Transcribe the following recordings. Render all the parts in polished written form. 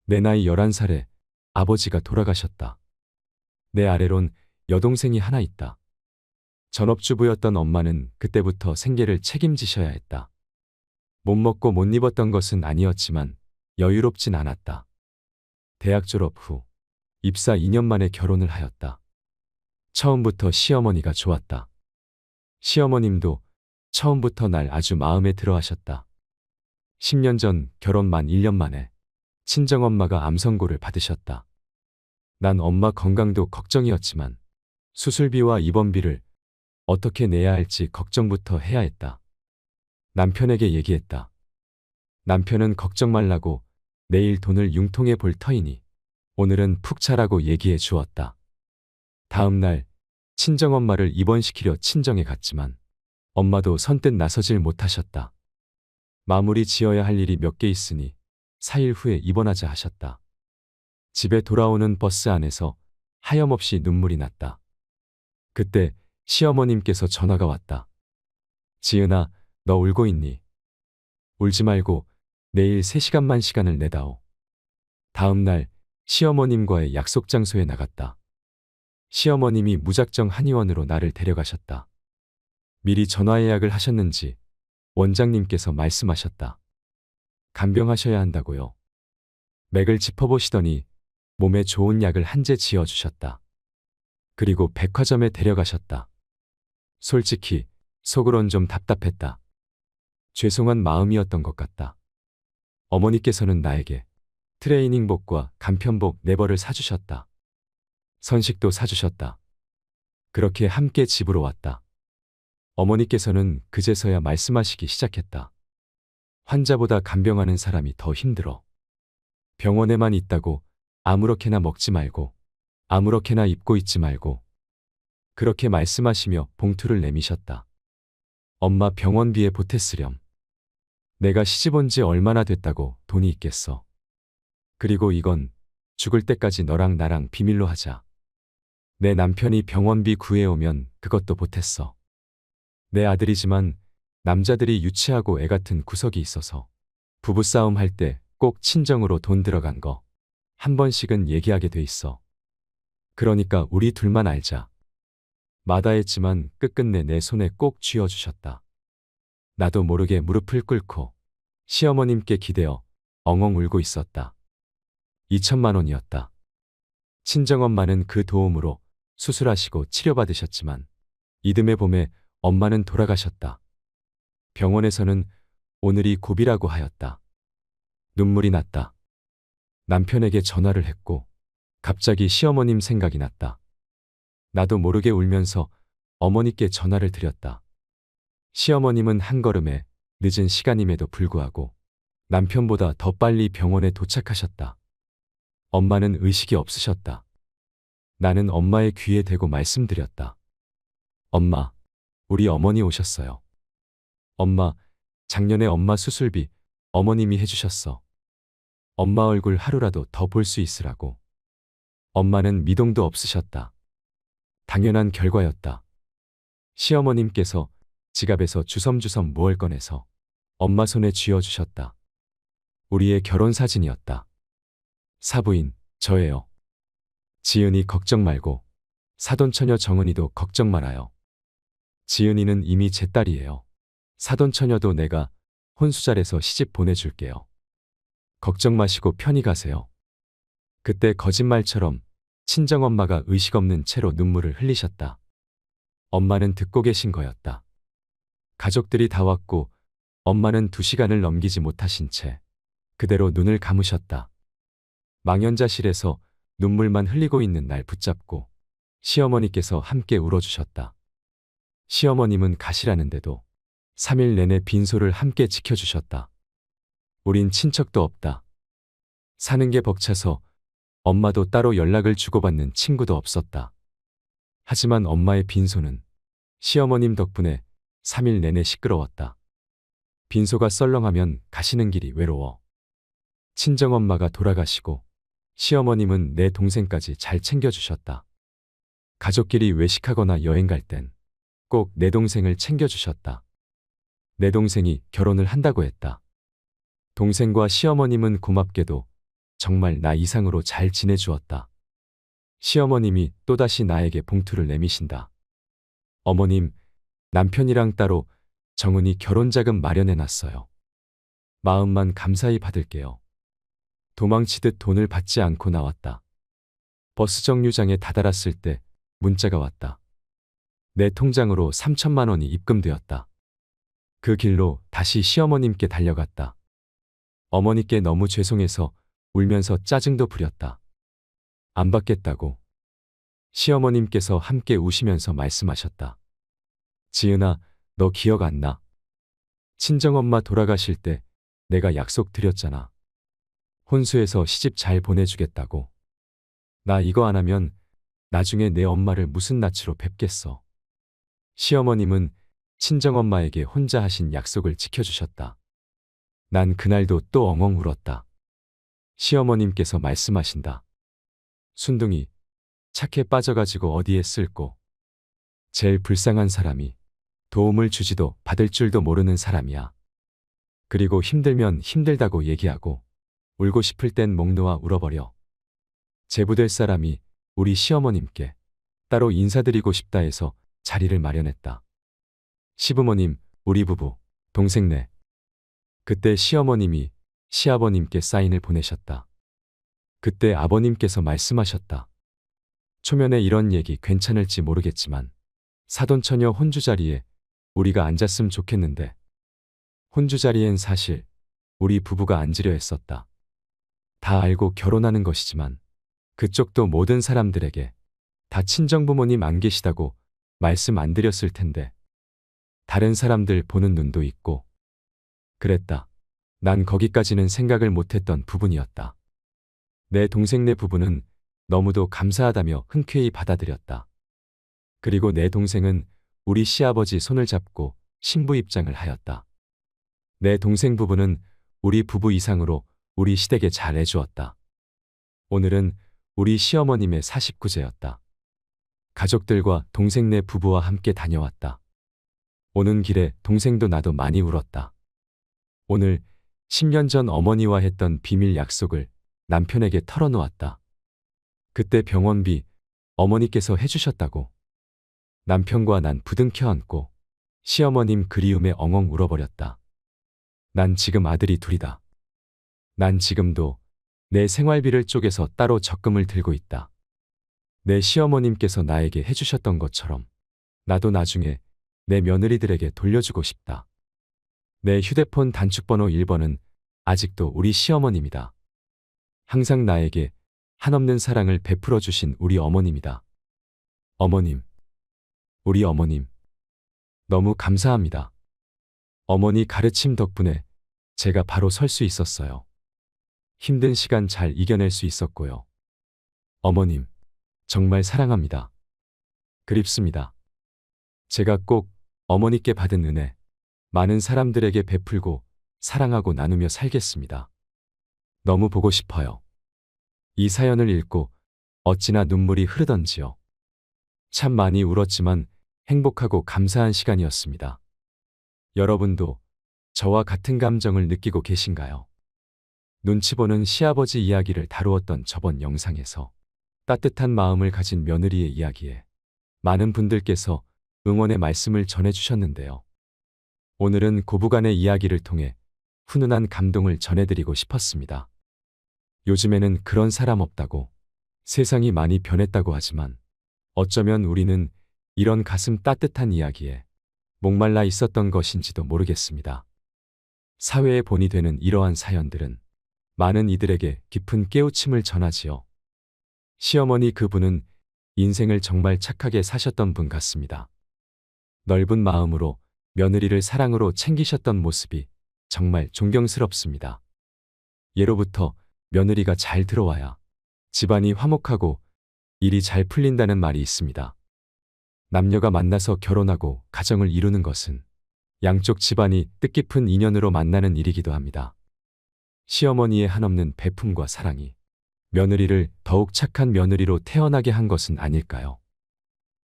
내 나이 11살에 아버지가 돌아가셨다. 내 아래론 여동생이 하나 있다. 전업주부였던 엄마는 그때부터 생계를 책임지셔야 했다. 못 먹고 못 입었던 것은 아니었지만 여유롭진 않았다. 대학 졸업 후 입사 2년 만에 결혼을 하였다. 처음부터 시어머니가 좋았다. 시어머님도 처음부터 날 아주 마음에 들어 하셨다. 10년 전 결혼 만 1년 만에 친정엄마가 암 선고를 받으셨다. 난 엄마 건강도 걱정이었지만 수술비와 입원비를 어떻게 내야 할지 걱정부터 해야 했다. 남편에게 얘기했다. 남편은 걱정 말라고 내일 돈을 융통해 볼 터이니 오늘은 푹 자라고 얘기해 주었다. 다음 날 친정엄마를 입원시키려 친정에 갔지만 엄마도 선뜻 나서질 못하셨다. 마무리 지어야 할 일이 몇 개 있으니 4일 후에 입원하자 하셨다. 집에 돌아오는 버스 안에서 하염없이 눈물이 났다. 그때 시어머님께서 전화가 왔다. 지은아, 너 울고 있니? 울지 말고 내일 3시간만 시간을 내다오. 다음 날 시어머님과의 약속 장소에 나갔다. 시어머님이 무작정 한의원으로 나를 데려가셨다. 미리 전화 예약을 하셨는지 원장님께서 말씀하셨다. 간병하셔야 한다고요. 맥을 짚어보시더니 몸에 좋은 약을 한 제 지어주셨다. 그리고 백화점에 데려가셨다. 솔직히 속으론 좀 답답했다. 죄송한 마음이었던 것 같다. 어머니께서는 나에게 트레이닝복과 간편복 4벌을 사주셨다. 선식도 사주셨다. 그렇게 함께 집으로 왔다. 어머니께서는 그제서야 말씀하시기 시작했다. 환자보다 간병하는 사람이 더 힘들어. 병원에만 있다고 아무렇게나 먹지 말고 아무렇게나 입고 있지 말고. 그렇게 말씀하시며 봉투를 내미셨다. 엄마 병원비에 보탰으렴. 내가 시집 온 지 얼마나 됐다고 돈이 있겠어. 그리고 이건 죽을 때까지 너랑 나랑 비밀로 하자. 내 남편이 병원비 구해오면 그것도 보탰어. 내 아들이지만 남자들이 유치하고 애 같은 구석이 있어서 부부싸움 할 때 꼭 친정으로 돈 들어간 거 한 번씩은 얘기하게 돼 있어. 그러니까 우리 둘만 알자. 마다했지만 끝끝내 내 손에 꼭 쥐어주셨다. 나도 모르게 무릎을 꿇고 시어머님께 기대어 엉엉 울고 있었다. 2천만 원이었다. 친정엄마는 그 도움으로 수술하시고 치료받으셨지만 이듬해 봄에 엄마는 돌아가셨다. 병원에서는 오늘이 고비라고 하였다. 눈물이 났다. 남편에게 전화를 했고 갑자기 시어머님 생각이 났다. 나도 모르게 울면서 어머니께 전화를 드렸다. 시어머님은 한 걸음에 늦은 시간임에도 불구하고 남편보다 더 빨리 병원에 도착하셨다. 엄마는 의식이 없으셨다. 나는 엄마의 귀에 대고 말씀드렸다. 엄마, 우리 어머니 오셨어요. 엄마, 작년에 엄마 수술비 어머님이 해주셨어. 엄마 얼굴 하루라도 더 볼 수 있으라고. 엄마는 미동도 없으셨다. 당연한 결과였다. 시어머님께서 지갑에서 주섬주섬 무얼 꺼내서 엄마 손에 쥐어주셨다. 우리의 결혼 사진이었다. 사부인, 저예요. 지은이 걱정 말고 사돈처녀 정은이도 걱정 말아요. 지은이는 이미 제 딸이에요. 사돈처녀도 내가 혼수 잘해서 시집 보내줄게요. 걱정 마시고 편히 가세요. 그때 거짓말처럼 친정엄마가 의식 없는 채로 눈물을 흘리셨다. 엄마는 듣고 계신 거였다. 가족들이 다 왔고 엄마는 2시간을 넘기지 못하신 채 그대로 눈을 감으셨다. 망연자실에서 눈물만 흘리고 있는 날 붙잡고 시어머니께서 함께 울어주셨다. 시어머님은 가시라는데도 3일 내내 빈소를 함께 지켜주셨다. 우린 친척도 없다. 사는 게 벅차서 엄마도 따로 연락을 주고받는 친구도 없었다. 하지만 엄마의 빈소는 시어머님 덕분에 3일 내내 시끄러웠다. 빈소가 썰렁하면 가시는 길이 외로워. 친정엄마가 돌아가시고 시어머님은 내 동생까지 잘 챙겨주셨다. 가족끼리 외식하거나 여행 갈 땐 꼭 내 동생을 챙겨주셨다. 내 동생이 결혼을 한다고 했다. 동생과 시어머님은 고맙게도 정말 나 이상으로 잘 지내주었다. 시어머님이 또다시 나에게 봉투를 내미신다. 어머님, 남편이랑 따로 정은이 결혼자금 마련해놨어요. 마음만 감사히 받을게요. 도망치듯 돈을 받지 않고 나왔다. 버스 정류장에 다다랐을 때 문자가 왔다. 내 통장으로 3천만 원이 입금되었다. 그 길로 다시 시어머님께 달려갔다. 어머니께 너무 죄송해서 울면서 짜증도 부렸다. 안 받겠다고. 시어머님께서 함께 우시면서 말씀하셨다. 지은아, 너 기억 안 나? 친정엄마 돌아가실 때 내가 약속 드렸잖아. 혼수해서 시집 잘 보내주겠다고. 나 이거 안 하면 나중에 내 엄마를 무슨 낯으로 뵙겠어. 시어머님은 친정엄마에게 혼자 하신 약속을 지켜주셨다. 난 그날도 또 엉엉 울었다. 시어머님께서 말씀하신다. 순둥이, 착해 빠져가지고 어디에 쓸고. 제일 불쌍한 사람이 도움을 주지도 받을 줄도 모르는 사람이야. 그리고 힘들면 힘들다고 얘기하고 울고 싶을 땐 목 놓아 울어버려. 제부될 사람이 우리 시어머님께 따로 인사드리고 싶다 해서 자리를 마련했다. 시부모님, 우리 부부, 동생네. 그때 시어머님이 시아버님께 사인을 보내셨다. 그때 아버님께서 말씀하셨다. 초면에 이런 얘기 괜찮을지 모르겠지만 사돈처녀 혼주 자리에 우리가 앉았으면 좋겠는데. 혼주 자리엔 사실 우리 부부가 앉으려 했었다. 다 알고 결혼하는 것이지만 그쪽도 모든 사람들에게 다 친정부모님 안 계시다고 말씀 안 드렸을 텐데 다른 사람들 보는 눈도 있고 그랬다. 난 거기까지는 생각을 못했던 부분이었다. 내 동생네 부부는 너무도 감사하다며 흔쾌히 받아들였다. 그리고 내 동생은 우리 시아버지 손을 잡고 신부 입장을 하였다. 내 동생 부부는 우리 부부 이상으로 우리 시댁에 잘 해주었다. 오늘은 우리 시어머님의 49제였다. 가족들과 동생네 부부와 함께 다녀왔다. 오는 길에 동생도 나도 많이 울었다. 오늘 10년 전 어머니와 했던 비밀 약속을 남편에게 털어놓았다. 그때 병원비 어머니께서 해주셨다고. 남편과 난 부둥켜 안고 시어머님 그리움에 엉엉 울어버렸다. 난 지금 아들이 둘이다. 난 지금도 내 생활비를 쪼개서 따로 적금을 들고 있다. 내 시어머님께서 나에게 해주셨던 것처럼 나도 나중에 내 며느리들에게 돌려주고 싶다. 내 휴대폰 단축번호 1번은 아직도 우리 시어머님이다. 항상 나에게 한없는 사랑을 베풀어 주신 우리 어머님이다. 어머님, 우리 어머님, 너무 감사합니다. 어머니 가르침 덕분에 제가 바로 설 수 있었어요. 힘든 시간 잘 이겨낼 수 있었고요. 어머님, 정말 사랑합니다. 그립습니다. 제가 꼭 어머니께 받은 은혜, 많은 사람들에게 베풀고 사랑하고 나누며 살겠습니다. 너무 보고 싶어요. 이 사연을 읽고 어찌나 눈물이 흐르던지요. 참 많이 울었지만 행복하고 감사한 시간이었습니다. 여러분도 저와 같은 감정을 느끼고 계신가요? 눈치 보는 시아버지 이야기를 다루었던 저번 영상에서 따뜻한 마음을 가진 며느리의 이야기에 많은 분들께서 응원의 말씀을 전해주셨는데요. 오늘은 고부간의 이야기를 통해 훈훈한 감동을 전해드리고 싶었습니다. 요즘에는 그런 사람 없다고, 세상이 많이 변했다고 하지만 어쩌면 우리는 이런 가슴 따뜻한 이야기에 목말라 있었던 것인지도 모르겠습니다. 사회의 본이 되는 이러한 사연들은 많은 이들에게 깊은 깨우침을 전하지요. 시어머니 그분은 인생을 정말 착하게 사셨던 분 같습니다. 넓은 마음으로 며느리를 사랑으로 챙기셨던 모습이 정말 존경스럽습니다. 예로부터 며느리가 잘 들어와야 집안이 화목하고 일이 잘 풀린다는 말이 있습니다. 남녀가 만나서 결혼하고 가정을 이루는 것은 양쪽 집안이 뜻깊은 인연으로 만나는 일이기도 합니다. 시어머니의 한없는 베품과 사랑이 며느리를 더욱 착한 며느리로 태어나게 한 것은 아닐까요?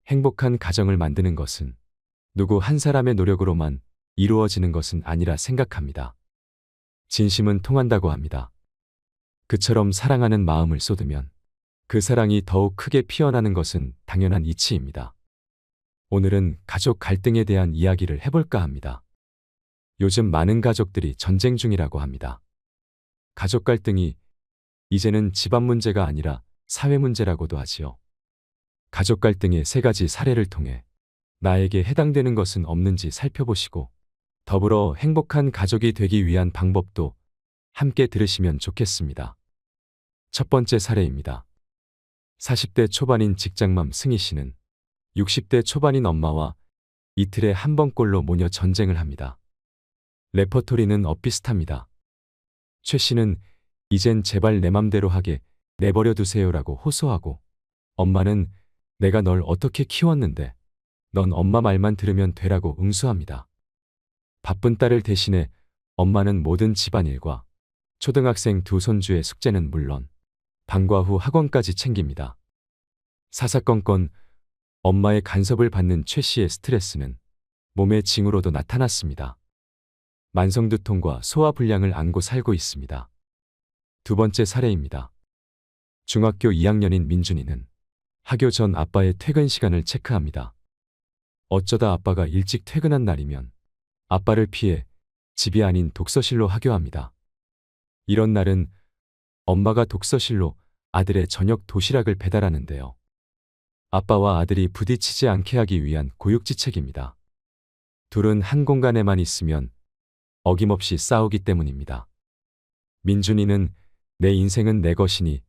행복한 가정을 만드는 것은 누구 한 사람의 노력으로만 이루어지는 것은 아니라 생각합니다. 진심은 통한다고 합니다. 그처럼 사랑하는 마음을 쏟으면 그 사랑이 더욱 크게 피어나는 것은 당연한 이치입니다. 오늘은 가족 갈등에 대한 이야기를 해볼까 합니다. 요즘 많은 가족들이 전쟁 중이라고 합니다. 가족 갈등이 이제는 집안 문제가 아니라 사회 문제라고도 하지요. 가족 갈등의 세 가지 사례를 통해 나에게 해당되는 것은 없는지 살펴보시고 더불어 행복한 가족이 되기 위한 방법도 함께 들으시면 좋겠습니다. 첫 번째 사례입니다. 40대 초반인 직장맘 승희 씨는 60대 초반인 엄마와 이틀에 한 번꼴로 모녀 전쟁을 합니다. 레퍼토리는 엇비슷합니다. 최 씨는 이젠 제발 내 맘대로 하게 내버려 두세요라고 호소하고 엄마는 내가 널 어떻게 키웠는데 넌 엄마 말만 들으면 되라고 응수합니다. 바쁜 딸을 대신해 엄마는 모든 집안일과 초등학생 두 손주의 숙제는 물론 방과 후 학원까지 챙깁니다. 사사건건 엄마의 간섭을 받는 최 씨의 스트레스는 몸의 징후로도 나타났습니다. 만성두통과 소화불량을 안고 살고 있습니다. 두 번째 사례입니다. 중학교 2학년인 민준이는 하교 전 아빠의 퇴근 시간을 체크합니다. 어쩌다 아빠가 일찍 퇴근한 날이면 아빠를 피해 집이 아닌 독서실로 하교합니다. 이런 날은 엄마가 독서실로 아들의 저녁 도시락을 배달하는데요. 아빠와 아들이 부딪히지 않게 하기 위한 고육지책입니다. 둘은 한 공간에만 있으면 어김없이 싸우기 때문입니다. 민준이는 내 인생은 내 것이니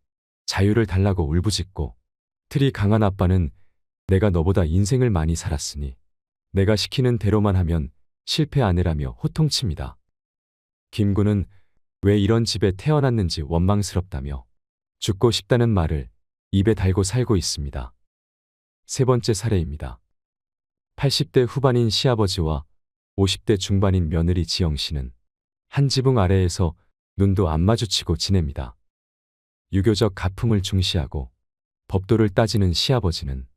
자유를 달라고 울부짖고 틀이 강한 아빠는 내가 너보다 인생을 많이 살았으니 내가 시키는 대로만 하면 실패 안 해라며 호통칩니다. 김구는 왜 이런 집에 태어났는지 원망스럽다며 죽고 싶다는 말을 입에 달고 살고 있습니다. 세 번째 사례입니다. 80대 후반인 시아버지와 50대 중반인 며느리 지영 씨는 한 지붕 아래에서 눈도 안 마주치고 지냅니다. 유교적 가품을 중시하고 법도를 따지는 시아버지는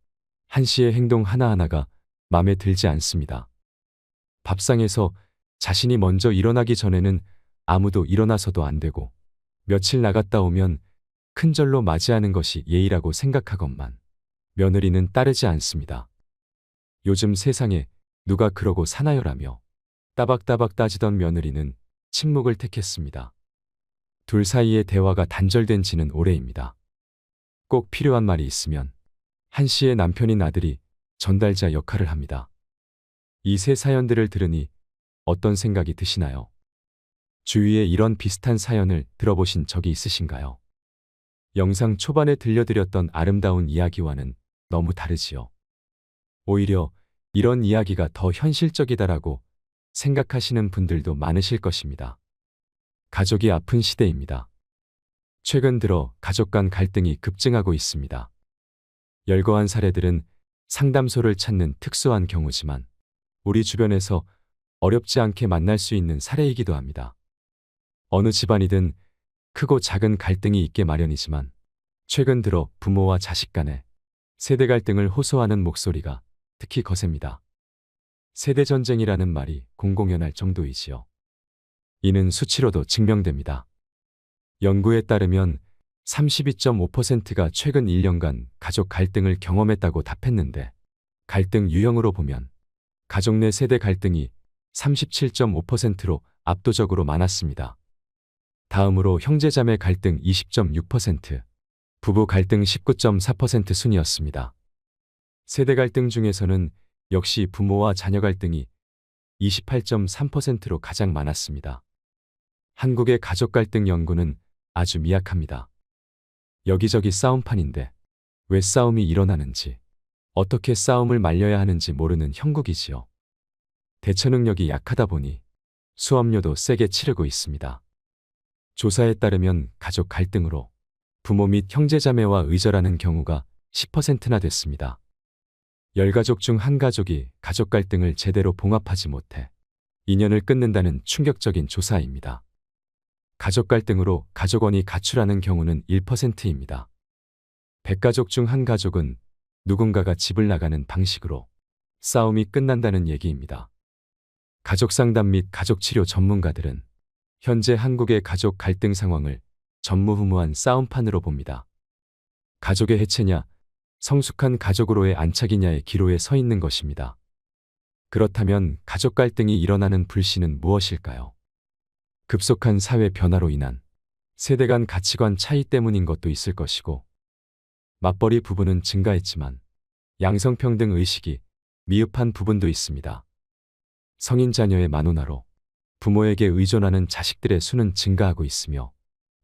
한 씨의 행동 하나하나가 마음에 들지 않습니다. 밥상에서 자신이 먼저 일어나기 전에는 아무도 일어나서도 안 되고 며칠 나갔다 오면 큰절로 맞이하는 것이 예의라고 생각하건만 며느리는 따르지 않습니다. 요즘 세상에 누가 그러고 사나요라며 따박따박 따지던 며느리는 침묵을 택했습니다. 둘 사이의 대화가 단절된 지는 오래입니다. 꼭 필요한 말이 있으면 한 씨의 남편인 아들이 전달자 역할을 합니다. 이 세 사연들을 들으니 어떤 생각이 드시나요? 주위에 이런 비슷한 사연을 들어보신 적이 있으신가요? 영상 초반에 들려드렸던 아름다운 이야기와는 너무 다르지요. 오히려 이런 이야기가 더 현실적이다라고 생각하시는 분들도 많으실 것입니다. 가족이 아픈 시대입니다. 최근 들어 가족 간 갈등이 급증하고 있습니다. 열거한 사례들은 상담소를 찾는 특수한 경우지만 우리 주변에서 어렵지 않게 만날 수 있는 사례이기도 합니다. 어느 집안이든 크고 작은 갈등이 있게 마련이지만 최근 들어 부모와 자식 간의 세대 갈등을 호소하는 목소리가 특히 거셉니다. 세대전쟁이라는 말이 공공연할 정도이지요. 이는 수치로도 증명됩니다. 연구에 따르면 32.5%가 최근 1년간 가족 갈등을 경험했다고 답했는데 갈등 유형으로 보면 가족 내 세대 갈등이 37.5%로 압도적으로 많았습니다. 다음으로 형제자매 갈등 20.6%, 부부 갈등 19.4% 순이었습니다. 세대 갈등 중에서는 역시 부모와 자녀 갈등이 28.3%로 가장 많았습니다. 한국의 가족 갈등 연구는 아주 미약합니다. 여기저기 싸움판인데 왜 싸움이 일어나는지, 어떻게 싸움을 말려야 하는지 모르는 형국이지요. 대처 능력이 약하다 보니 수업료도 세게 치르고 있습니다. 조사에 따르면 가족 갈등으로 부모 및 형제자매와 의절하는 경우가 10%나 됐습니다. 10가족 중 한 가족이 가족 갈등을 제대로 봉합하지 못해 인연을 끊는다는 충격적인 조사입니다. 가족 갈등으로 가족원이 가출하는 경우는 1%입니다. 100가족 중 한 가족은 누군가가 집을 나가는 방식으로 싸움이 끝난다는 얘기입니다. 가족상담 및 가족치료 전문가들은 현재 한국의 가족 갈등 상황을 전무후무한 싸움판으로 봅니다. 가족의 해체냐, 성숙한 가족으로의 안착이냐의 기로에 서 있는 것입니다. 그렇다면 가족 갈등이 일어나는 불씨는 무엇일까요? 급속한 사회 변화로 인한 세대 간 가치관 차이 때문인 것도 있을 것이고, 맞벌이 부부는 증가했지만 양성평등 의식이 미흡한 부분도 있습니다. 성인 자녀의 만원화로 부모에게 의존하는 자식들의 수는 증가하고 있으며,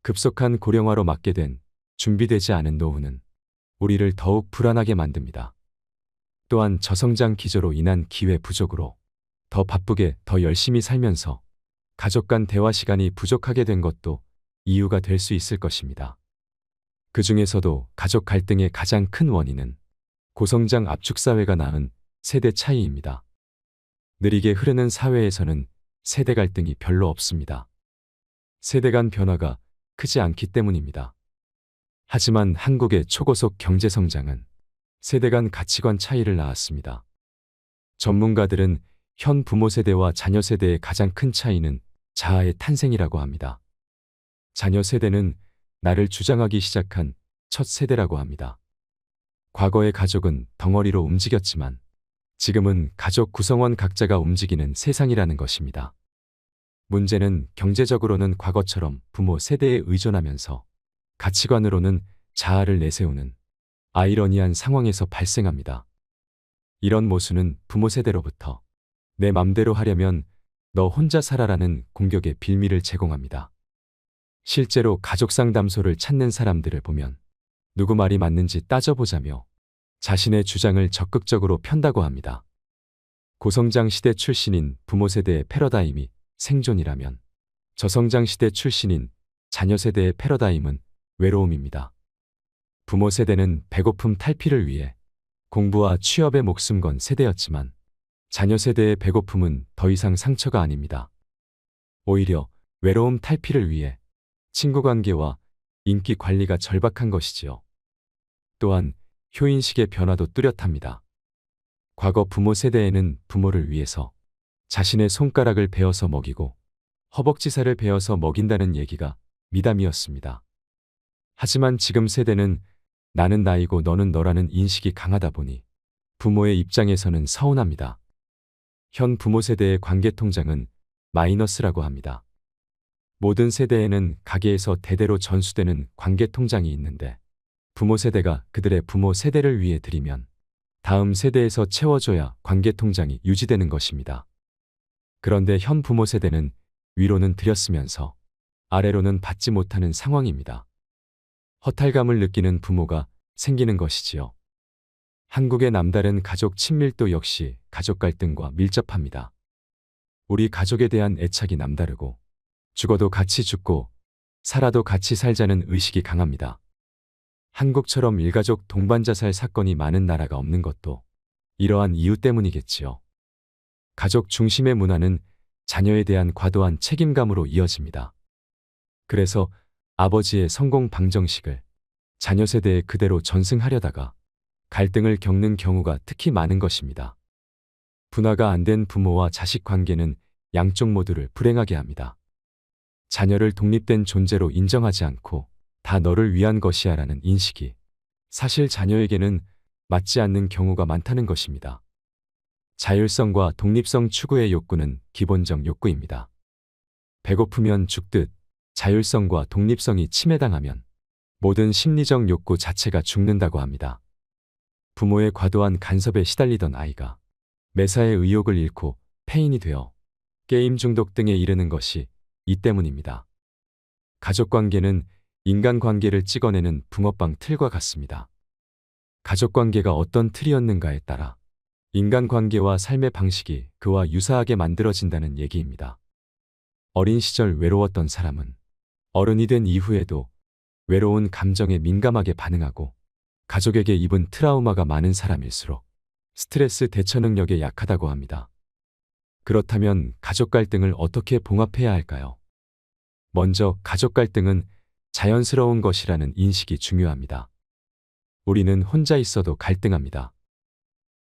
급속한 고령화로 맞게 된 준비되지 않은 노후는 우리를 더욱 불안하게 만듭니다. 또한 저성장 기조로 인한 기회 부족으로 더 바쁘게 더 열심히 살면서 가족 간 대화 시간이 부족하게 된 것도 이유가 될 수 있을 것입니다. 그 중에서도 가족 갈등의 가장 큰 원인은 고성장 압축사회가 낳은 세대 차이입니다. 느리게 흐르는 사회에서는 세대 갈등이 별로 없습니다. 세대 간 변화가 크지 않기 때문입니다. 하지만 한국의 초고속 경제성장은 세대 간 가치관 차이를 낳았습니다. 전문가들은 현 부모 세대와 자녀 세대의 가장 큰 차이는 자아의 탄생이라고 합니다. 자녀 세대는 나를 주장하기 시작한 첫 세대라고 합니다. 과거의 가족은 덩어리로 움직였지만 지금은 가족 구성원 각자가 움직이는 세상이라는 것입니다. 문제는 경제적으로는 과거처럼 부모 세대에 의존하면서 가치관으로는 자아를 내세우는 아이러니한 상황에서 발생합니다. 이런 모순은 부모 세대로부터 내 맘대로 하려면 너 혼자 살아라는 공격의 빌미를 제공합니다. 실제로 가족 상담소를 찾는 사람들을 보면 누구 말이 맞는지 따져보자며 자신의 주장을 적극적으로 편다고 합니다. 고성장 시대 출신인 부모 세대의 패러다임이 생존이라면 저성장 시대 출신인 자녀 세대의 패러다임은 외로움입니다. 부모 세대는 배고픔 탈피를 위해 공부와 취업에 목숨 건 세대였지만 자녀 세대의 배고픔은 더 이상 상처가 아닙니다. 오히려 외로움 탈피를 위해 친구 관계와 인기 관리가 절박한 것이지요. 또한 효인식의 변화도 뚜렷합니다. 과거 부모 세대에는 부모를 위해서 자신의 손가락을 베어서 먹이고 허벅지살을 베어서 먹인다는 얘기가 미담이었습니다. 하지만 지금 세대는 나는 나이고 너는 너라는 인식이 강하다 보니 부모의 입장에서는 서운합니다. 현 부모 세대의 관계 통장은 마이너스라고 합니다. 모든 세대에는 가게에서 대대로 전수되는 관계 통장이 있는데 부모 세대가 그들의 부모 세대를 위해 드리면 다음 세대에서 채워줘야 관계 통장이 유지되는 것입니다. 그런데 현 부모 세대는 위로는 드렸으면서 아래로는 받지 못하는 상황입니다. 허탈감을 느끼는 부모가 생기는 것이지요. 한국의 남다른 가족 친밀도 역시 가족 갈등과 밀접합니다. 우리 가족에 대한 애착이 남다르고 죽어도 같이 죽고 살아도 같이 살자는 의식이 강합니다. 한국처럼 일가족 동반 자살 사건이 많은 나라가 없는 것도 이러한 이유 때문이겠지요. 가족 중심의 문화는 자녀에 대한 과도한 책임감으로 이어집니다. 그래서 아버지의 성공 방정식을 자녀 세대에 그대로 전승하려다가 갈등을 겪는 경우가 특히 많은 것입니다. 분화가 안 된 부모와 자식 관계는 양쪽 모두를 불행하게 합니다. 자녀를 독립된 존재로 인정하지 않고 다 너를 위한 것이야 라는 인식이 사실 자녀에게는 맞지 않는 경우가 많다는 것입니다. 자율성과 독립성 추구의 욕구는 기본적 욕구입니다. 배고프면 죽듯 자율성과 독립성이 침해당하면 모든 심리적 욕구 자체가 죽는다고 합니다. 부모의 과도한 간섭에 시달리던 아이가 매사에 의욕을 잃고 폐인이 되어 게임 중독 등에 이르는 것이 이 때문입니다. 가족관계는 인간관계를 찍어내는 붕어빵 틀과 같습니다. 가족관계가 어떤 틀이었는가에 따라 인간관계와 삶의 방식이 그와 유사하게 만들어진다는 얘기입니다. 어린 시절 외로웠던 사람은 어른이 된 이후에도 외로운 감정에 민감하게 반응하고 가족에게 입은 트라우마가 많은 사람일수록 스트레스 대처 능력에 약하다고 합니다. 그렇다면 가족 갈등을 어떻게 봉합해야 할까요? 먼저 가족 갈등은 자연스러운 것이라는 인식이 중요합니다. 우리는 혼자 있어도 갈등합니다.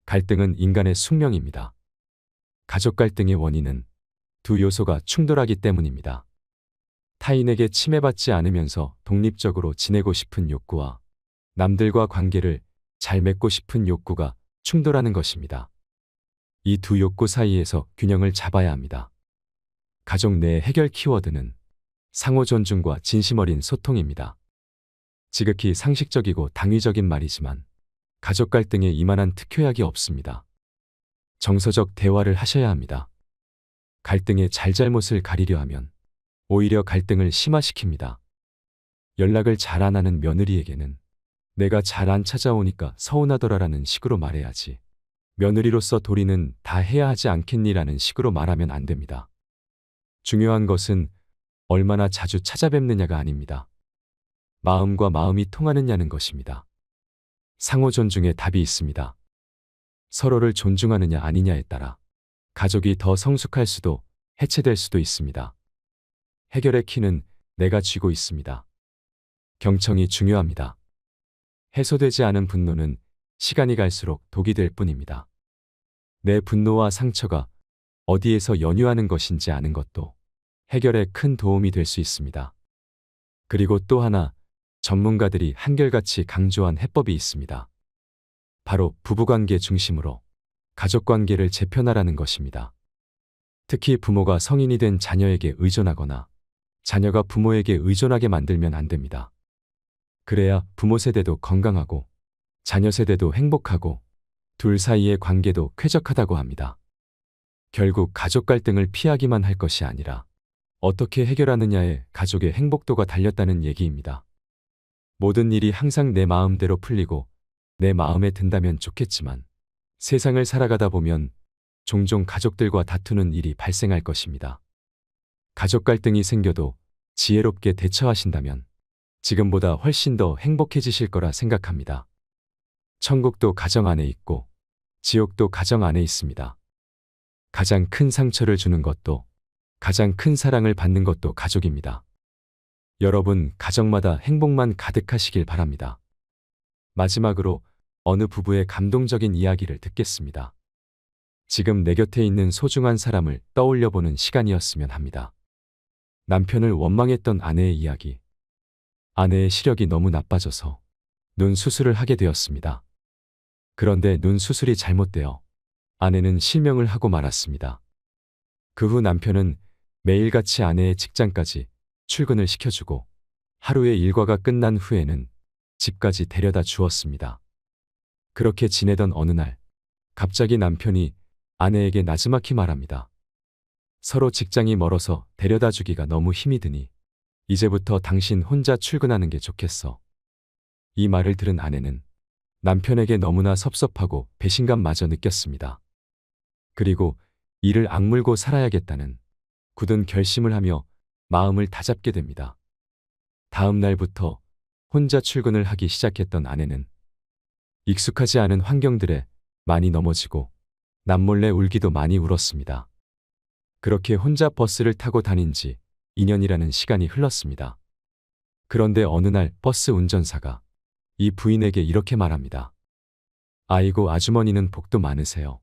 갈등은 인간의 숙명입니다. 가족 갈등의 원인은 두 요소가 충돌하기 때문입니다. 타인에게 침해받지 않으면서 독립적으로 지내고 싶은 욕구와 남들과 관계를 잘 맺고 싶은 욕구가 충돌하는 것입니다. 이 두 욕구 사이에서 균형을 잡아야 합니다. 가족 내 해결 키워드는 상호 존중과 진심 어린 소통입니다. 지극히 상식적이고 당위적인 말이지만 가족 갈등에 이만한 특효약이 없습니다. 정서적 대화를 하셔야 합니다. 갈등의 잘잘못을 가리려 하면 오히려 갈등을 심화시킵니다. 연락을 잘 안 하는 며느리에게는 내가 잘 안 찾아오니까 서운하더라라는 식으로 말해야지. 며느리로서 도리는 다 해야 하지 않겠니라는 식으로 말하면 안 됩니다. 중요한 것은 얼마나 자주 찾아뵙느냐가 아닙니다. 마음과 마음이 통하느냐는 것입니다. 상호 존중에 답이 있습니다. 서로를 존중하느냐 아니냐에 따라 가족이 더 성숙할 수도 해체될 수도 있습니다. 해결의 키는 내가 쥐고 있습니다. 경청이 중요합니다. 해소되지 않은 분노는 시간이 갈수록 독이 될 뿐입니다. 내 분노와 상처가 어디에서 연유하는 것인지 아는 것도 해결에 큰 도움이 될 수 있습니다. 그리고 또 하나 전문가들이 한결같이 강조한 해법이 있습니다. 바로 부부관계 중심으로 가족관계를 재편하라는 것입니다. 특히 부모가 성인이 된 자녀에게 의존하거나 자녀가 부모에게 의존하게 만들면 안 됩니다. 그래야 부모 세대도 건강하고 자녀 세대도 행복하고 둘 사이의 관계도 쾌적하다고 합니다. 결국 가족 갈등을 피하기만 할 것이 아니라 어떻게 해결하느냐에 가족의 행복도가 달렸다는 얘기입니다. 모든 일이 항상 내 마음대로 풀리고 내 마음에 든다면 좋겠지만 세상을 살아가다 보면 종종 가족들과 다투는 일이 발생할 것입니다. 가족 갈등이 생겨도 지혜롭게 대처하신다면 지금보다 훨씬 더 행복해지실 거라 생각합니다. 천국도 가정 안에 있고 지옥도 가정 안에 있습니다. 가장 큰 상처를 주는 것도 가장 큰 사랑을 받는 것도 가족입니다. 여러분 가정마다 행복만 가득하시길 바랍니다. 마지막으로 어느 부부의 감동적인 이야기를 듣겠습니다. 지금 내 곁에 있는 소중한 사람을 떠올려보는 시간이었으면 합니다. 남편을 원망했던 아내의 이야기. 아내의 시력이 너무 나빠져서 눈 수술을 하게 되었습니다. 그런데 눈 수술이 잘못되어 아내는 실명을 하고 말았습니다. 그 후 남편은 매일같이 아내의 직장까지 출근을 시켜주고 하루의 일과가 끝난 후에는 집까지 데려다 주었습니다. 그렇게 지내던 어느 날 갑자기 남편이 아내에게 나지막히 말합니다. 서로 직장이 멀어서 데려다 주기가 너무 힘이 드니 이제부터 당신 혼자 출근하는 게 좋겠어. 이 말을 들은 아내는 남편에게 너무나 섭섭하고 배신감마저 느꼈습니다. 그리고 이를 악물고 살아야겠다는 굳은 결심을 하며 마음을 다잡게 됩니다. 다음 날부터 혼자 출근을 하기 시작했던 아내는 익숙하지 않은 환경들에 많이 넘어지고 남몰래 울기도 많이 울었습니다. 그렇게 혼자 버스를 타고 다닌 지 2년이라는 시간이 흘렀습니다. 그런데 어느 날 버스 운전사가 이 부인에게 이렇게 말합니다. 아이고 아주머니는 복도 많으세요.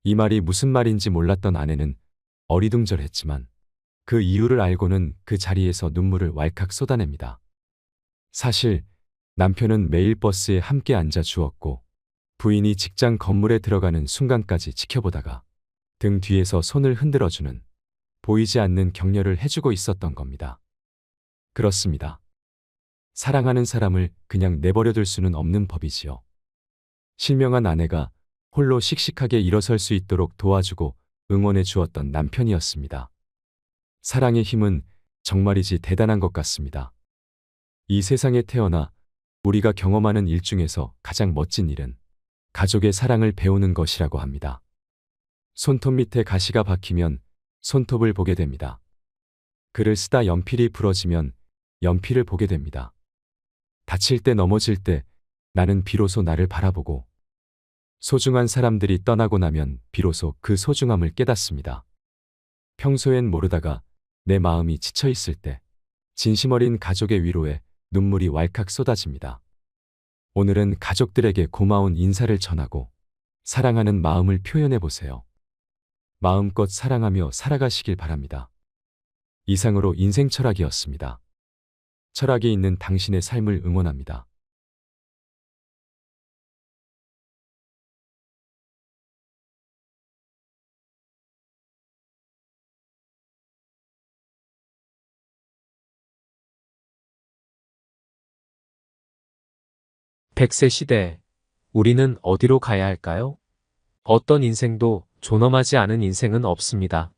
이 말이 무슨 말인지 몰랐던 아내는 어리둥절했지만 그 이유를 알고는 그 자리에서 눈물을 왈칵 쏟아냅니다. 사실 남편은 매일 버스에 함께 앉아 주었고 부인이 직장 건물에 들어가는 순간까지 지켜보다가 등 뒤에서 손을 흔들어주는 보이지 않는 격려를 해주고 있었던 겁니다. 그렇습니다. 사랑하는 사람을 그냥 내버려둘 수는 없는 법이지요. 실명한 아내가 홀로 씩씩하게 일어설 수 있도록 도와주고 응원해 주었던 남편이었습니다. 사랑의 힘은 정말이지 대단한 것 같습니다. 이 세상에 태어나 우리가 경험하는 일 중에서 가장 멋진 일은 가족의 사랑을 배우는 것이라고 합니다. 손톱 밑에 가시가 박히면 손톱을 보게 됩니다. 글을 쓰다 연필이 부러지면 연필을 보게 됩니다. 다칠 때 넘어질 때 나는 비로소 나를 바라보고 소중한 사람들이 떠나고 나면 비로소 그 소중함을 깨닫습니다. 평소엔 모르다가 내 마음이 지쳐 있을 때 진심 어린 가족의 위로에 눈물이 왈칵 쏟아집니다. 오늘은 가족들에게 고마운 인사를 전하고 사랑하는 마음을 표현해 보세요. 마음껏 사랑하며 살아가시길 바랍니다. 이상으로 인생 철학이었습니다. 철학이 있는 당신의 삶을 응원합니다. 백세 시대, 우리는 어디로 가야 할까요? 어떤 인생도 존엄하지 않은 인생은 없습니다.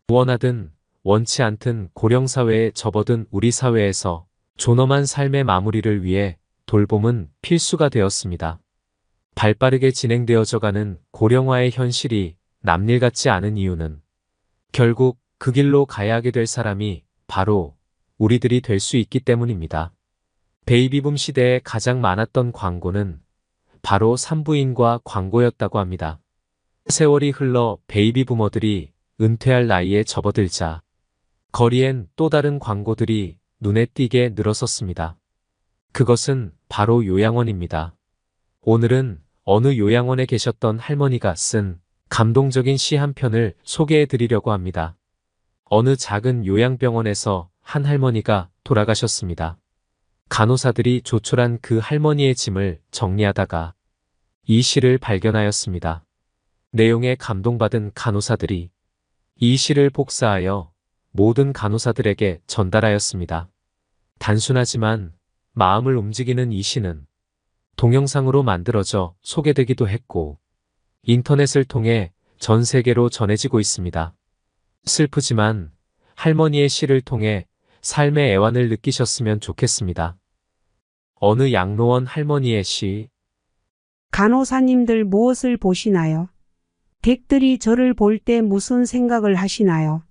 원하든 원치 않든 고령사회에 접어든 우리 사회에서 존엄한 삶의 마무리를 위해 돌봄은 필수가 되었습니다. 발빠르게 진행되어져가는 고령화의 현실이 남일 같지 않은 이유는 결국 그 길로 가야 하게 될 사람이 바로 우리들이 될 수 있기 때문입니다. 베이비붐 시대에 가장 많았던 광고는 바로 산부인과 광고였다고 합니다. 세월이 흘러 베이비부머들이 은퇴할 나이에 접어들자 거리엔 또 다른 광고들이 눈에 띄게 늘어섰습니다. 그것은 바로 요양원입니다. 오늘은 어느 요양원에 계셨던 할머니가 쓴 감동적인 시 한 편을 소개해 드리려고 합니다. 어느 작은 요양병원에서 한 할머니가 돌아가셨습니다. 간호사들이 조촐한 그 할머니의 짐을 정리하다가 이 시를 발견하였습니다. 내용에 감동받은 간호사들이 이 시를 복사하여 모든 간호사들에게 전달하였습니다. 단순하지만 마음을 움직이는 이 시는 동영상으로 만들어져 소개되기도 했고 인터넷을 통해 전 세계로 전해지고 있습니다. 슬프지만 할머니의 시를 통해 삶의 애환을 느끼셨으면 좋겠습니다. 어느 양로원 할머니의 시. 간호사님들 무엇을 보시나요? 댁들이 저를 볼 때 무슨 생각을 하시나요?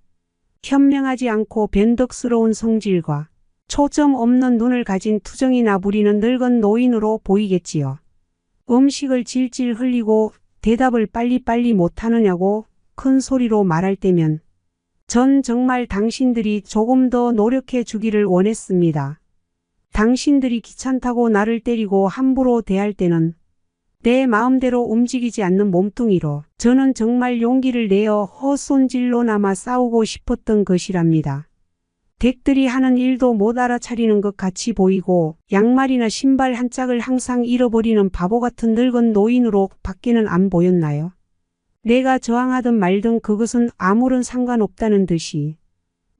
현명하지 않고 변덕스러운 성질과 초점 없는 눈을 가진 투정이나 부리는 늙은 노인으로 보이겠지요. 음식을 질질 흘리고 대답을 빨리빨리 못하느냐고 큰 소리로 말할 때면 전 정말 당신들이 조금 더 노력해 주기를 원했습니다. 당신들이 귀찮다고 나를 때리고 함부로 대할 때는 내 마음대로 움직이지 않는 몸뚱이로 저는 정말 용기를 내어 헛손질로나마 싸우고 싶었던 것이랍니다. 댁들이 하는 일도 못 알아차리는 것 같이 보이고 양말이나 신발 한 짝을 항상 잃어버리는 바보 같은 늙은 노인으로 밖에는 안 보였나요? 내가 저항하든 말든 그것은 아무런 상관없다는 듯이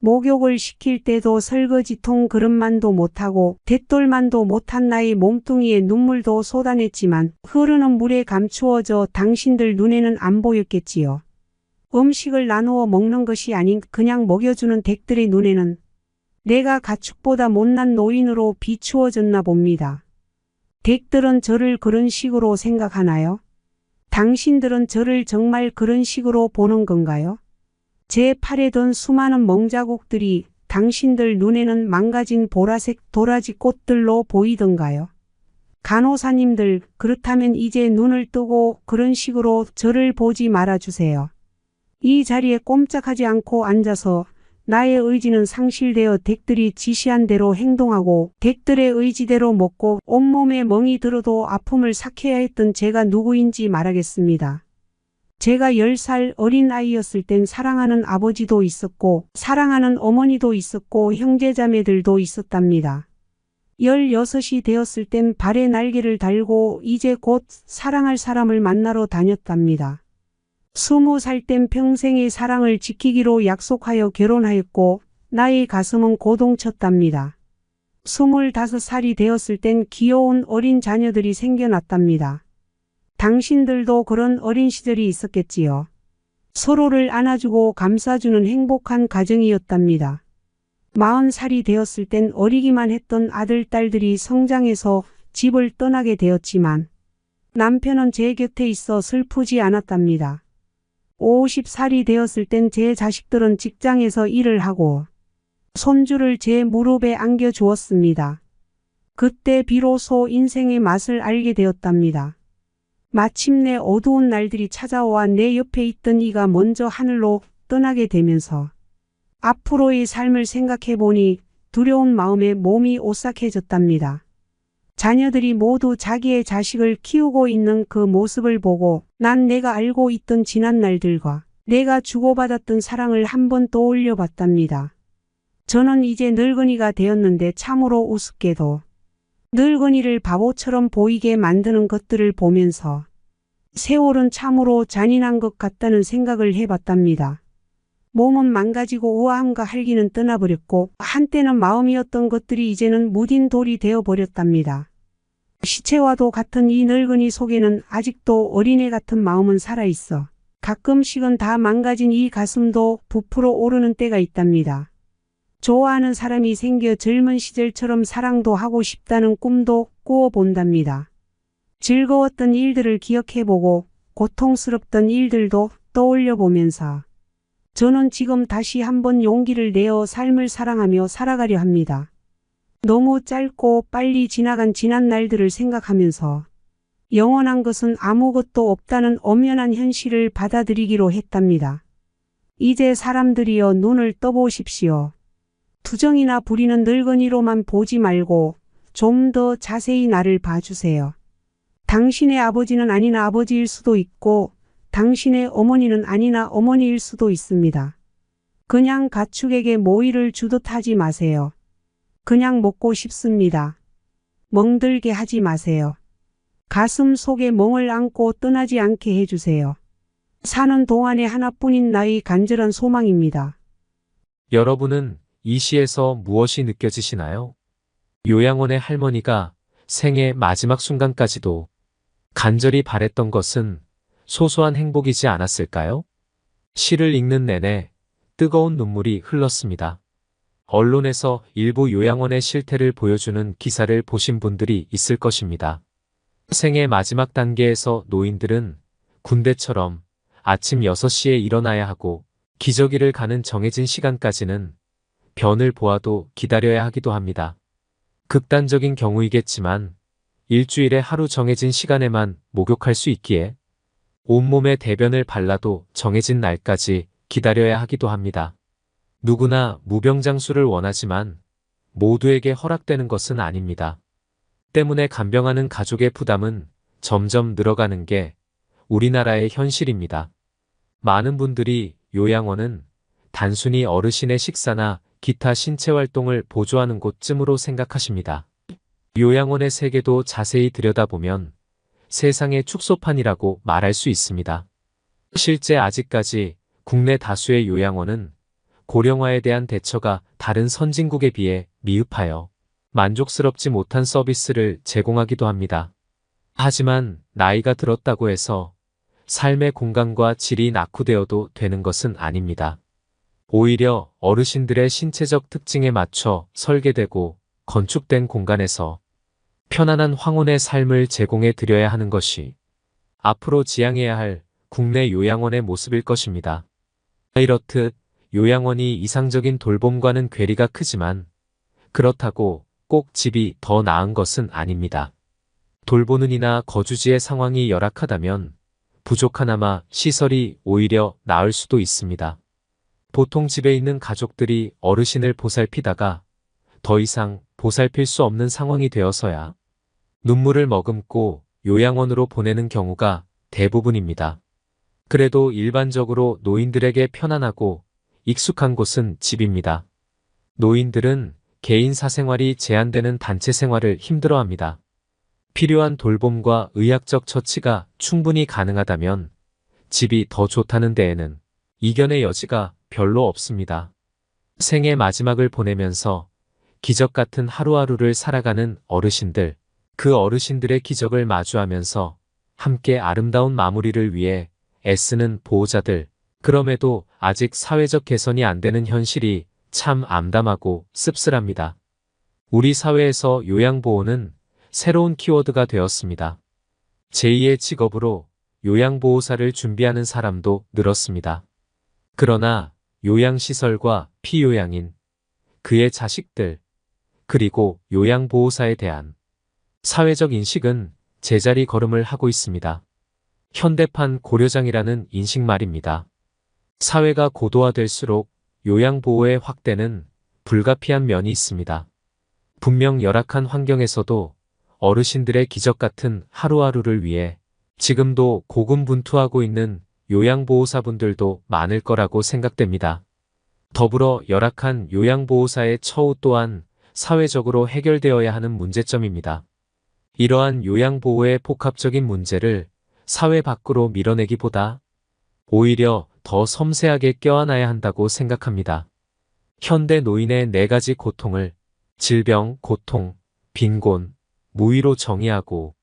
목욕을 시킬 때도 설거지통 그릇만도 못하고 대돌만도 못한 나의 몸뚱이에 눈물도 쏟아냈지만 흐르는 물에 감추어져 당신들 눈에는 안 보였겠지요. 음식을 나누어 먹는 것이 아닌 그냥 먹여주는 댁들의 눈에는 내가 가축보다 못난 노인으로 비추어졌나 봅니다. 댁들은 저를 그런 식으로 생각하나요? 당신들은 저를 정말 그런 식으로 보는 건가요? 제 팔에 든 수많은 멍자국들이 당신들 눈에는 망가진 보라색 도라지 꽃들로 보이던가요? 간호사님들, 그렇다면 이제 눈을 뜨고 그런 식으로 저를 보지 말아주세요. 이 자리에 꼼짝하지 않고 앉아서 나의 의지는 상실되어 댁들이 지시한 대로 행동하고 댁들의 의지대로 먹고 온몸에 멍이 들어도 아픔을 삭혀야 했던 제가 누구인지 말하겠습니다. 제가 10살 어린 아이였을 땐 사랑하는 아버지도 있었고 사랑하는 어머니도 있었고 형제자매들도 있었답니다. 16이 되었을 땐 발에 날개를 달고 이제 곧 사랑할 사람을 만나러 다녔답니다. 20살 땐 평생의 사랑을 지키기로 약속하여 결혼하였고 나의 가슴은 고동쳤답니다. 25살이 되었을 땐 귀여운 어린 자녀들이 생겨났답니다. 당신들도 그런 어린 시절이 있었겠지요. 서로를 안아주고 감싸주는 행복한 가정이었답니다. 40살이 되었을 땐 어리기만 했던 아들, 딸들이 성장해서 집을 떠나게 되었지만 남편은 제 곁에 있어 슬프지 않았답니다. 50살이 되었을 땐 제 자식들은 직장에서 일을 하고 손주를 제 무릎에 안겨주었습니다. 그때 비로소 인생의 맛을 알게 되었답니다. 마침내 어두운 날들이 찾아와 내 옆에 있던 이가 먼저 하늘로 떠나게 되면서 앞으로의 삶을 생각해보니 두려운 마음에 몸이 오싹해졌답니다. 자녀들이 모두 자기의 자식을 키우고 있는 그 모습을 보고 난 내가 알고 있던 지난 날들과 내가 주고받았던 사랑을 한번 떠올려 봤답니다. 저는 이제 늙은이가 되었는데 참으로 우습게도 늙은이를 바보처럼 보이게 만드는 것들을 보면서 세월은 참으로 잔인한 것 같다는 생각을 해봤답니다. 몸은 망가지고 우아함과 활기는 떠나버렸고 한때는 마음이었던 것들이 이제는 무딘 돌이 되어버렸답니다. 시체와도 같은 이 늙은이 속에는 아직도 어린애 같은 마음은 살아있어 가끔씩은 다 망가진 이 가슴도 부풀어 오르는 때가 있답니다. 좋아하는 사람이 생겨 젊은 시절처럼 사랑도 하고 싶다는 꿈도 꾸어본답니다. 즐거웠던 일들을 기억해보고 고통스럽던 일들도 떠올려보면서 저는 지금 다시 한번 용기를 내어 삶을 사랑하며 살아가려 합니다. 너무 짧고 빨리 지나간 지난 날들을 생각하면서 영원한 것은 아무것도 없다는 엄연한 현실을 받아들이기로 했답니다. 이제 사람들이여 눈을 떠보십시오. 투정이나 부리는 늙은이로만 보지 말고 좀 더 자세히 나를 봐주세요. 당신의 아버지는 아니나 아버지일 수도 있고 당신의 어머니는 아니나 어머니일 수도 있습니다. 그냥 가축에게 모이를 주듯 하지 마세요. 그냥 먹고 싶습니다. 멍들게 하지 마세요. 가슴 속에 멍을 안고 떠나지 않게 해주세요. 사는 동안에 하나뿐인 나의 간절한 소망입니다. 여러분은 이 시에서 무엇이 느껴지시나요? 요양원의 할머니가 생의 마지막 순간까지도 간절히 바랬던 것은 소소한 행복이지 않았을까요? 시를 읽는 내내 뜨거운 눈물이 흘렀습니다. 언론에서 일부 요양원의 실태를 보여주는 기사를 보신 분들이 있을 것입니다. 생의 마지막 단계에서 노인들은 군대처럼 아침 6시에 일어나야 하고 기저귀를 가는 정해진 시간까지는 변을 보아도 기다려야 하기도 합니다. 극단적인 경우이겠지만 일주일에 하루 정해진 시간에만 목욕할 수 있기에 온몸에 대변을 발라도 정해진 날까지 기다려야 하기도 합니다. 누구나 무병장수를 원하지만 모두에게 허락되는 것은 아닙니다. 때문에 간병하는 가족의 부담은 점점 늘어가는 게 우리나라의 현실입니다. 많은 분들이 요양원은 단순히 어르신의 식사나 기타 신체 활동을 보조하는 곳쯤으로 생각하십니다. 요양원의 세계도 자세히 들여다보면 세상의 축소판이라고 말할 수 있습니다. 실제 아직까지 국내 다수의 요양원은 고령화에 대한 대처가 다른 선진국에 비해 미흡하여 만족스럽지 못한 서비스를 제공하기도 합니다. 하지만 나이가 들었다고 해서 삶의 공간과 질이 낙후되어도 되는 것은 아닙니다. 오히려 어르신들의 신체적 특징에 맞춰 설계되고 건축된 공간에서 편안한 황혼의 삶을 제공해 드려야 하는 것이 앞으로 지향해야 할 국내 요양원의 모습일 것입니다. 이렇듯 요양원이 이상적인 돌봄과는 괴리가 크지만 그렇다고 꼭 집이 더 나은 것은 아닙니다. 돌보는 이나 거주지의 상황이 열악하다면 부족하나마 시설이 오히려 나을 수도 있습니다. 보통 집에 있는 가족들이 어르신을 보살피다가 더 이상 보살필 수 없는 상황이 되어서야 눈물을 머금고 요양원으로 보내는 경우가 대부분입니다. 그래도 일반적으로 노인들에게 편안하고 익숙한 곳은 집입니다. 노인들은 개인 사생활이 제한되는 단체 생활을 힘들어합니다. 필요한 돌봄과 의학적 처치가 충분히 가능하다면 집이 더 좋다는 데에는 이견의 여지가 별로 없습니다. 생의 마지막을 보내면서 기적 같은 하루하루를 살아가는 어르신들, 그 어르신들의 기적을 마주하면서 함께 아름다운 마무리를 위해 애쓰는 보호자들, 그럼에도 아직 사회적 개선이 안 되는 현실이 참 암담하고 씁쓸합니다. 우리 사회에서 요양보호는 새로운 키워드가 되었습니다. 제2의 직업으로 요양보호사를 준비하는 사람도 늘었습니다. 그러나 요양시설과 피요양인, 그의 자식들, 그리고 요양보호사에 대한 사회적 인식은 제자리 걸음을 하고 있습니다. 현대판 고려장이라는 인식 말입니다. 사회가 고도화될수록 요양보호의 확대는 불가피한 면이 있습니다. 분명 열악한 환경에서도 어르신들의 기적 같은 하루하루를 위해 지금도 고군분투하고 있는 요양보호사분들도 많을 거라고 생각됩니다. 더불어 열악한 요양보호사의 처우 또한 사회적으로 해결되어야 하는 문제점입니다. 이러한 요양보호의 복합적인 문제를 사회 밖으로 밀어내기보다 오히려 더 섬세하게 껴안아야 한다고 생각합니다. 현대 노인의 4가지 고통을 질병, 고통, 빈곤, 무위로 정의하고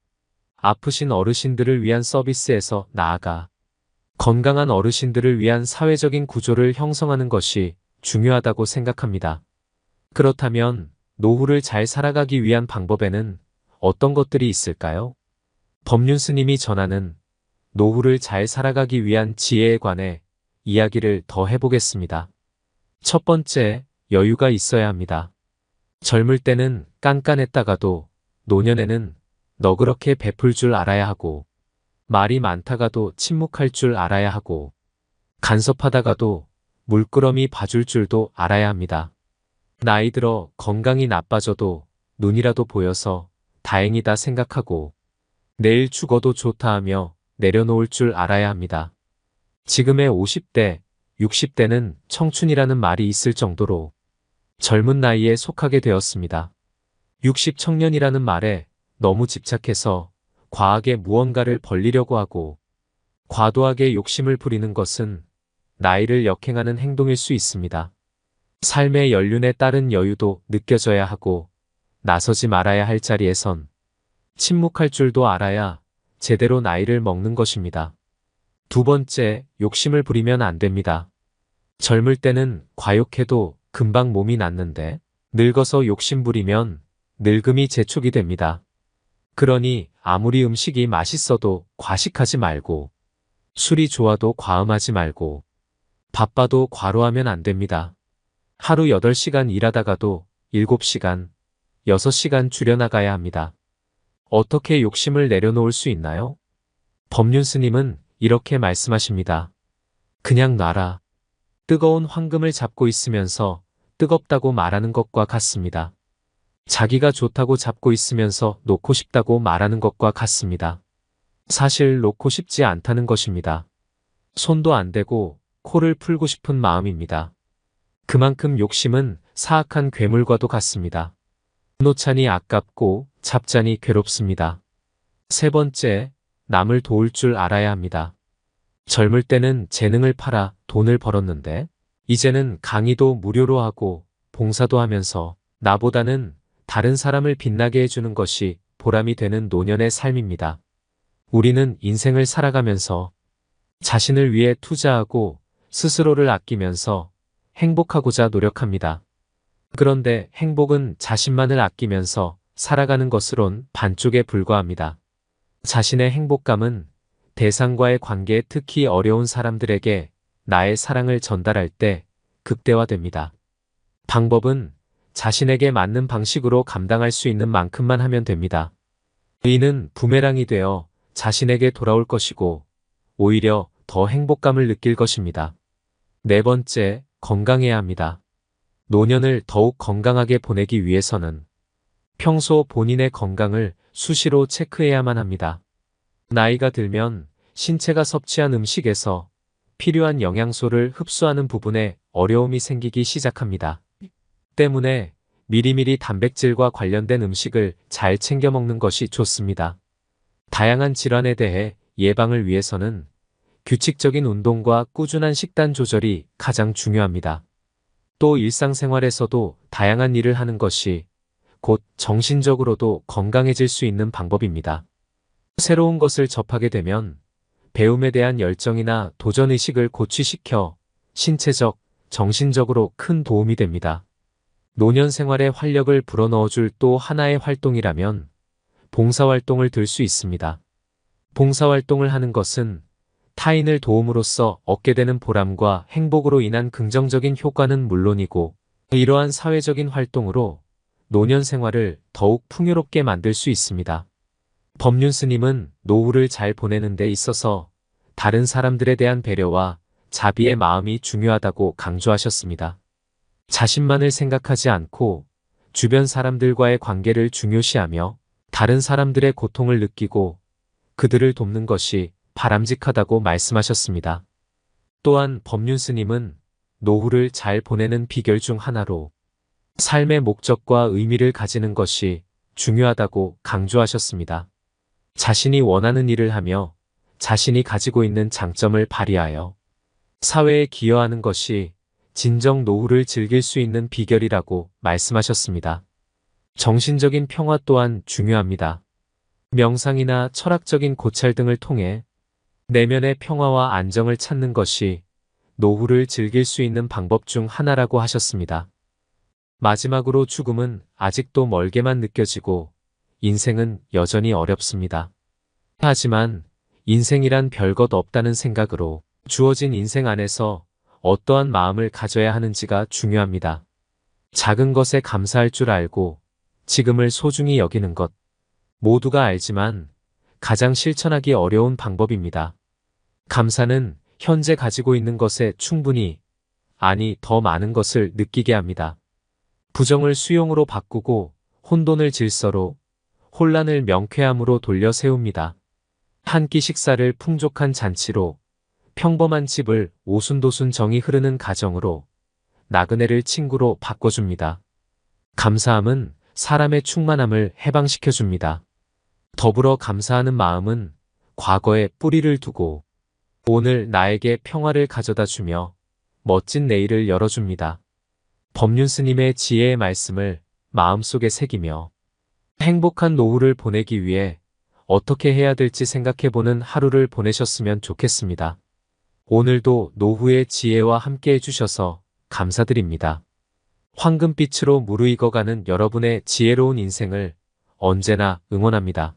아프신 어르신들을 위한 서비스에서 나아가 건강한 어르신들을 위한 사회적인 구조를 형성하는 것이 중요하다고 생각합니다. 그렇다면 노후를 잘 살아가기 위한 방법에는 어떤 것들이 있을까요? 법륜 스님이 전하는 노후를 잘 살아가기 위한 지혜에 관해 이야기를 더 해보겠습니다. 첫 번째, 여유가 있어야 합니다. 젊을 때는 깐깐했다가도 노년에는 너그럽게 베풀 줄 알아야 하고 말이 많다가도 침묵할 줄 알아야 하고 간섭하다가도 물끄러미 봐줄 줄도 알아야 합니다. 나이 들어 건강이 나빠져도 눈이라도 보여서 다행이다 생각하고 내일 죽어도 좋다 하며 내려놓을 줄 알아야 합니다. 지금의 50대, 60대는 청춘이라는 말이 있을 정도로 젊은 나이에 속하게 되었습니다. 60 청년이라는 말에 너무 집착해서 과하게 무언가를 벌리려고 하고 과도하게 욕심을 부리는 것은 나이를 역행하는 행동일 수 있습니다. 삶의 연륜에 따른 여유도 느껴져야 하고 나서지 말아야 할 자리에선 침묵할 줄도 알아야 제대로 나이를 먹는 것입니다. 두 번째, 욕심을 부리면 안 됩니다. 젊을 때는 과욕해도 금방 몸이 낫는데 늙어서 욕심 부리면 늙음이 재촉이 됩니다. 그러니 아무리 음식이 맛있어도 과식하지 말고 술이 좋아도 과음하지 말고 바빠도 과로하면 안 됩니다. 하루 8시간 일하다가도 7시간, 6시간 줄여나가야 합니다. 어떻게 욕심을 내려놓을 수 있나요? 법륜 스님은 이렇게 말씀하십니다. 그냥 놔라. 뜨거운 황금을 잡고 있으면서 뜨겁다고 말하는 것과 같습니다. 자기가 좋다고 잡고 있으면서 놓고 싶다고 말하는 것과 같습니다. 사실 놓고 싶지 않다는 것입니다. 손도 안 대고 코를 풀고 싶은 마음입니다. 그만큼 욕심은 사악한 괴물과도 같습니다. 놓자니 아깝고 잡자니 괴롭습니다. 세 번째, 남을 도울 줄 알아야 합니다. 젊을 때는 재능을 팔아 돈을 벌었는데 이제는 강의도 무료로 하고 봉사도 하면서 나보다는 다른 사람을 빛나게 해주는 것이 보람이 되는 노년의 삶입니다. 우리는 인생을 살아가면서 자신을 위해 투자하고 스스로를 아끼면서 행복하고자 노력합니다. 그런데 행복은 자신만을 아끼면서 살아가는 것으론 반쪽에 불과합니다. 자신의 행복감은 대상과의 관계에 특히 어려운 사람들에게 나의 사랑을 전달할 때 극대화됩니다. 방법은 자신에게 맞는 방식으로 감당할 수 있는 만큼만 하면 됩니다. 이는 부메랑이 되어 자신에게 돌아올 것이고 오히려 더 행복감을 느낄 것입니다. 네 번째, 건강해야 합니다. 노년을 더욱 건강하게 보내기 위해서는 평소 본인의 건강을 수시로 체크해야만 합니다. 나이가 들면 신체가 섭취한 음식에서 필요한 영양소를 흡수하는 부분에 어려움이 생기기 시작합니다. 때문에 미리미리 단백질과 관련된 음식을 잘 챙겨 먹는 것이 좋습니다. 다양한 질환에 대해 예방을 위해서는 규칙적인 운동과 꾸준한 식단 조절이 가장 중요합니다. 또 일상생활에서도 다양한 일을 하는 것이 곧 정신적으로도 건강해질 수 있는 방법입니다. 새로운 것을 접하게 되면 배움에 대한 열정이나 도전의식을 고취시켜 신체적, 정신적으로 큰 도움이 됩니다. 노년 생활에 활력을 불어넣어줄 또 하나의 활동이라면 봉사활동을 들 수 있습니다. 봉사활동을 하는 것은 타인을 도움으로써 얻게 되는 보람과 행복으로 인한 긍정적인 효과는 물론이고 이러한 사회적인 활동으로 노년 생활을 더욱 풍요롭게 만들 수 있습니다. 법륜 스님은 노후를 잘 보내는 데 있어서 다른 사람들에 대한 배려와 자비의 마음이 중요하다고 강조하셨습니다. 자신만을 생각하지 않고 주변 사람들과의 관계를 중요시하며 다른 사람들의 고통을 느끼고 그들을 돕는 것이 바람직하다고 말씀하셨습니다. 또한 법륜 스님은 노후를 잘 보내는 비결 중 하나로 삶의 목적과 의미를 가지는 것이 중요하다고 강조하셨습니다. 자신이 원하는 일을 하며 자신이 가지고 있는 장점을 발휘하여 사회에 기여하는 것이 진정 노후를 즐길 수 있는 비결이라고 말씀하셨습니다. 정신적인 평화 또한 중요합니다. 명상이나 철학적인 고찰 등을 통해 내면의 평화와 안정을 찾는 것이 노후를 즐길 수 있는 방법 중 하나라고 하셨습니다. 마지막으로 죽음은 아직도 멀게만 느껴지고 인생은 여전히 어렵습니다. 하지만 인생이란 별것 없다는 생각으로 주어진 인생 안에서 어떠한 마음을 가져야 하는지가 중요합니다. 작은 것에 감사할 줄 알고 지금을 소중히 여기는 것. 모두가 알지만 가장 실천하기 어려운 방법입니다. 감사는 현재 가지고 있는 것에 충분히, 아니 더 많은 것을 느끼게 합니다. 부정을 수용으로 바꾸고 혼돈을 질서로, 혼란을 명쾌함으로 돌려 세웁니다. 한 끼 식사를 풍족한 잔치로, 평범한 집을 오순도순 정이 흐르는 가정으로, 나그네를 친구로 바꿔줍니다. 감사함은 사람의 충만함을 해방시켜줍니다. 더불어 감사하는 마음은 과거에 뿌리를 두고 오늘 나에게 평화를 가져다 주며 멋진 내일을 열어줍니다. 법륜 스님의 지혜의 말씀을 마음속에 새기며 행복한 노후를 보내기 위해 어떻게 해야 될지 생각해보는 하루를 보내셨으면 좋겠습니다. 오늘도 노후의 지혜와 함께 해주셔서 감사드립니다. 황금빛으로 무르익어가는 여러분의 지혜로운 인생을 언제나 응원합니다.